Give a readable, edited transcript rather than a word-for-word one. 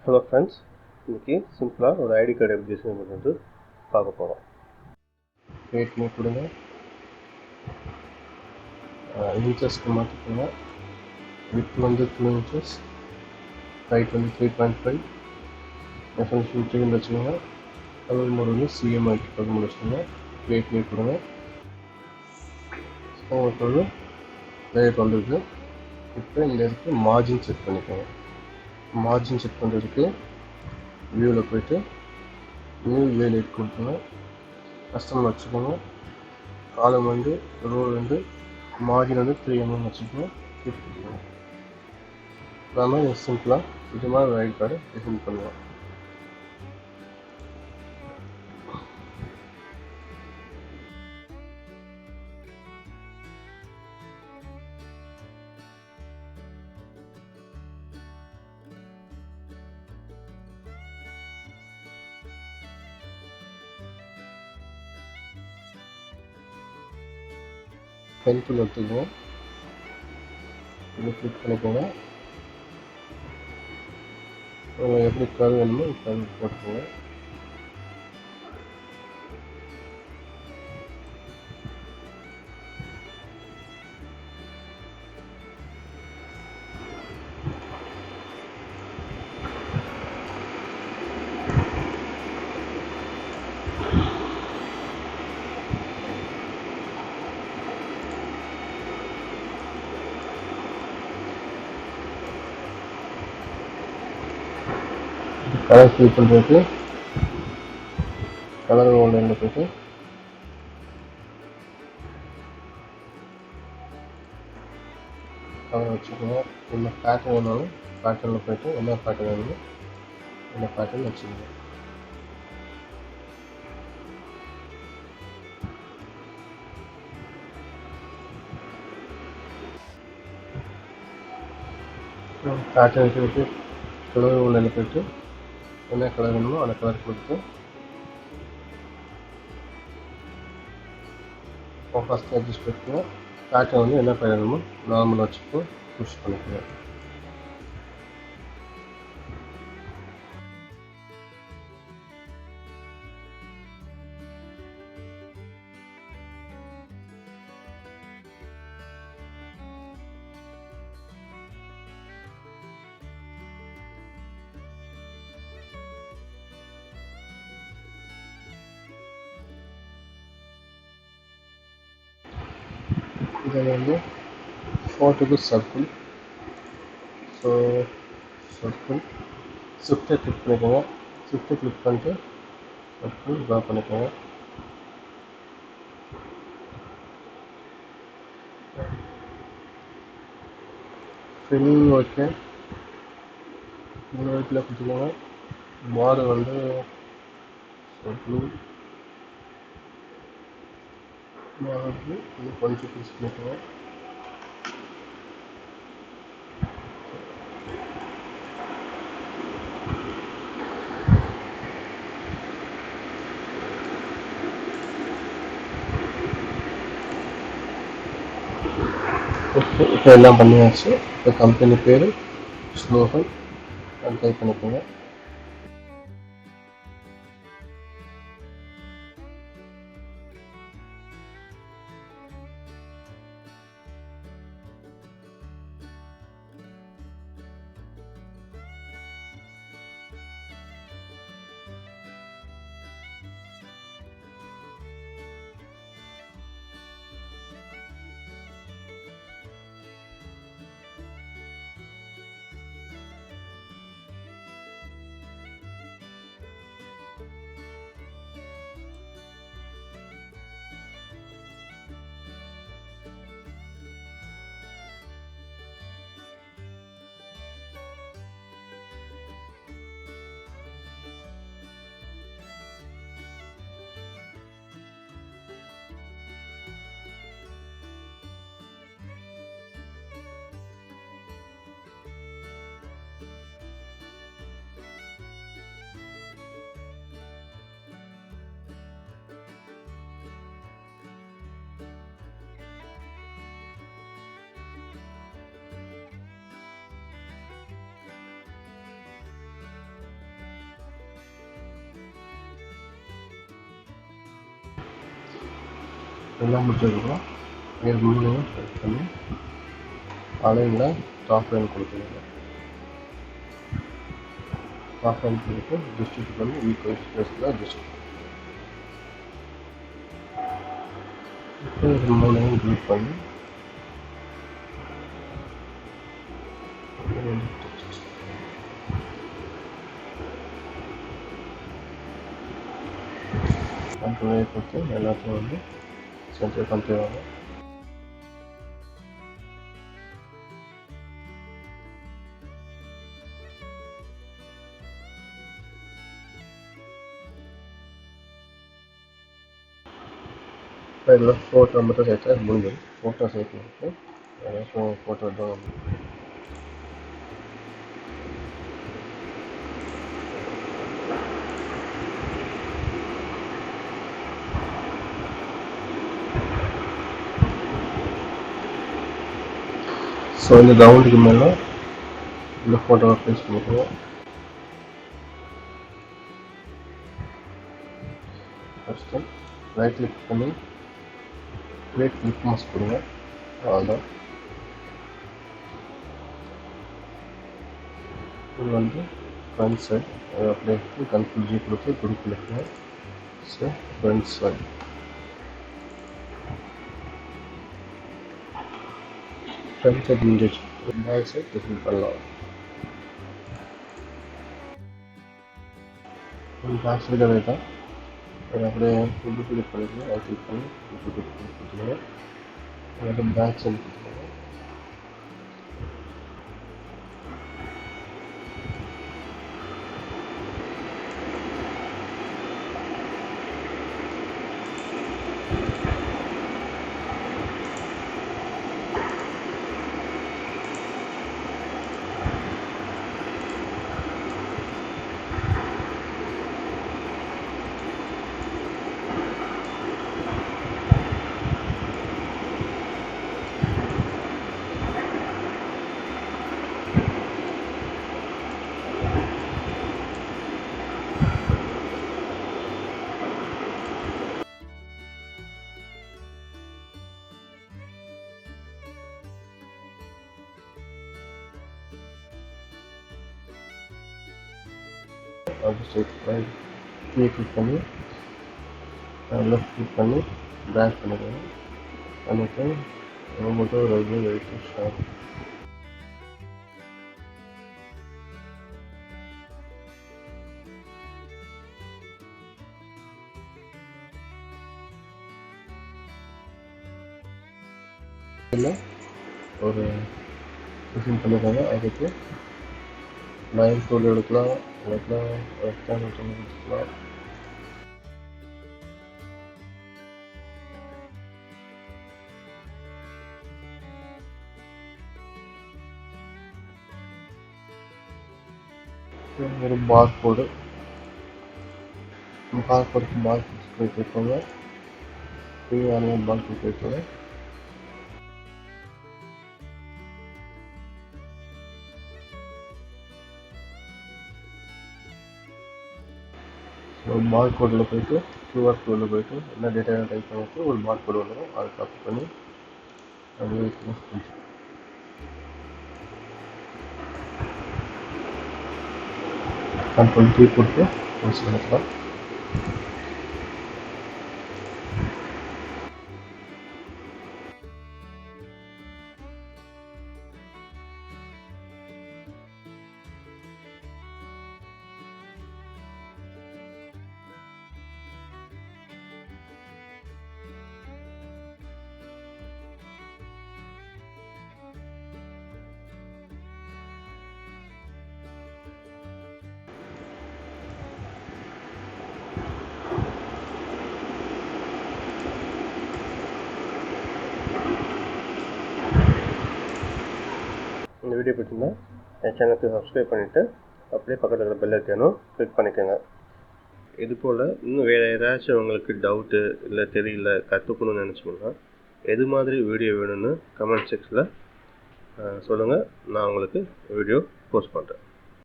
Hello friends, இன்றைக்கி சிம்பிளாக ஒரு ஐடி கார்டு எப்படி டிசைன் பண்ணுறது பார்க்க போகிறோம். கிரியேட் பண்ணி கொடுங்க, இன்ச்சஸ்க்கு மாற்றிக்கோங்க. வித் வந்து 2 inches, ஹைட் வந்து 3.5, ரெஃபரன்ஸ் 3 வச்சுக்கோங்க. கலர் மோட் வந்து சிஎம்ஐக்கு கலர் மோட் வச்சுக்கோங்க. கிரியேட் பண்ணி கொடுங்க. உங்களுக்கு ஒரு லேயர் வந்துருக்கு. இப்போ இந்த இடத்துக்கு மார்ஜின் செட் பண்ணிக்கோங்க. மார்ஜின் செட் பண்ணுறதுக்கு வியூவில் போய்ட்டு நியூ லேயர் கொடுத்துங்க. கஸ்டமர் வச்சுக்கோங்க. காலம் வந்து ரோ வந்து மார்ஜின் வந்து 3 mm வச்சுக்கோங்க. கிளிக் பண்ணிக்கோங்க. நாம சிம்பிளாக இது மாதிரி ஒரு ஐடி கார்டு டிசைன் பண்ணுவோம். பென்சில் எடுத்துக்கோங்க. இது கிளிக் பண்ணிக்கோங்க. உங்களுக்கு எப்படி கர்வ் வேணுமோ கர்வ் போட்டுக்கோங்க. கலர் ஃபில் பண்ணுறதுக்கு கலர் ஆன்லைனில் போய்ட்டு கலர் வச்சுக்கோங்க. என்ன பேட்டர்ன் வேணாலும் பேட்டர்னில் போய்ட்டு என்ன பேட்டர்ன் வேணுமோ என்ன பேட்டர்ன் வச்சுக்கோங்க. பேட்டர்ன் வச்சுக்கிட்டு கலர் ஆன்லைனில் போய்ட்டு என்ன கலர் வேணுமோ அந்த கலர் கொடுத்து ஃபஸ்ட் அட்ஜஸ்ட் பண்ணிக்கோங்க. பேட்டர்ன் வந்து என்ன பேட்டர்ன் வேணுமோ நார்மலாக வச்சுக்கோ புஷ் பண்ணிக்கோங்க. இதில் வந்து ஃபோட்டோக்கு சர்க்கிள், ஸோ சர்க்கிள் ஷிஃப்ட்டை கிளிக் பண்ணிக்கோங்க. ஷிஃப்ட்டை கிளிக் பண்ணிட்டு சர்க்கிள் ட்ரா பண்ணிக்கோங்க. ஃபில் ஓகே, இந்த இடத்துல கொடுத்துக்கோங்க. பார்டர் வந்து ப்ளூ பார்டர் இது கொஞ்சம் ஃபிக்ஸ் பண்ணிக்கோங்க. இப்போ எல்லாம் பண்ணியாச்சு. இப்போ கம்பெனி பேர் ஸ்லோகன் டைப் பண்ணிக்கோங்க. எல்லாம் முடிச்சதுக்கப்புறம் இது மூணையும் செலக்ட் பண்ணி அலைனில் டாப் லைன் கொடுத்துருங்க. டாப் லைன் கொடுத்து டிஸ்ட்ரிபியூட் பண்ணி ஈக்குவல் ஸ்பேஸில் டிஸ்ட்ரிபியூட். இப்போ இது மூணையும் கிளிக் பண்ணி கண்ட்ரோலே கொடுத்து எல்லாத்தையும் வந்து சென்டர் பண்ணிட்டு வாங்க. இதில் ஃபோட்டோ மட்டும் சேர்த்தா முடிஞ்சது. ஃபோட்டோ சேர்த்து ஏதாச்சும் ஃபோட்டோ தான். ஸோ இந்த கிரவுண்டுக்கு மேலே இந்த ஃபோட்டோவை ப்ளேஸ் பண்ணிக்குவோம். ஃபஸ்ட்டு ரைட் கிளிக் பண்ணி கிரியேட் கிளிக் மாஸ்க் கொடுங்க. அவ்வளோதான். இது வந்து ஃப்ரண்ட் சைட் அதை அப்படியே கண்ட்ரோல் ஜி கொடுத்து கொடுக்கலுங்க. So front side front side முடிஞ்சிச்சு. பேக் சைட் டிஃபில் பண்ணலாம். பேக் சைடு அதே தான். அதை அப்படியே டூப்ளிகேட் பண்ணிக்கலாம். அதை கிளிக் பண்ணி டூப்ளிகேட் பண்ணி கொடுத்துருங்க. அதை பேக் சைடு கொடுத்துருங்க. கீழே கிளிக் பண்ணி லெஃப்ட் கிளிக் பண்ணி பேக் பண்ணிடுங்க. பண்ணிவிட்டு மட்டும் ஒரு வெயிட் ஷார்ப் ஒரு டிசைன் பண்ணிடுறாங்க. அதுக்கு லைன் டூல் எடுக்கலாம், ரெக்டாங்கிள் டூல் எடுத்துக்கலாம். ஒரு பார் கோடு போய்க்கோங்க. பார் போய்க்கோங்க. ஒரு பார் கோடில் போய்ட்டு QR கோடில் போய்ட்டு என்ன டேட்டா டைப் பண்ணிட்டு ஒரு பார் கோடு வந்துடும். அதை காப்பி பண்ணி அப்படியே கண்ட்ரோல் கீ கொடுத்து யூஸ் பண்ணிக்கலாம். இந்த வீடியோ பிடிச்சிருந்தா என் சேனலுக்கு சப்ஸ்கிரைப் பண்ணிவிட்டு அப்படியே பக்கத்தில் இருக்கிற பெல் ஐக்கானும் கிளிக் பண்ணிக்கோங்க. இது போல் இன்னும் வேறு ஏதாச்சும் உங்களுக்கு டவுட்டு இல்லை தெரியல கற்றுக்கணும்னு நினச்சிங்கன்னா எது மாதிரி வீடியோ வேணும்னு கமெண்ட் செக்ஷனில் சொல்லுங்கள். நான் உங்களுக்கு வீடியோ போஸ்ட் பண்ணுறேன்.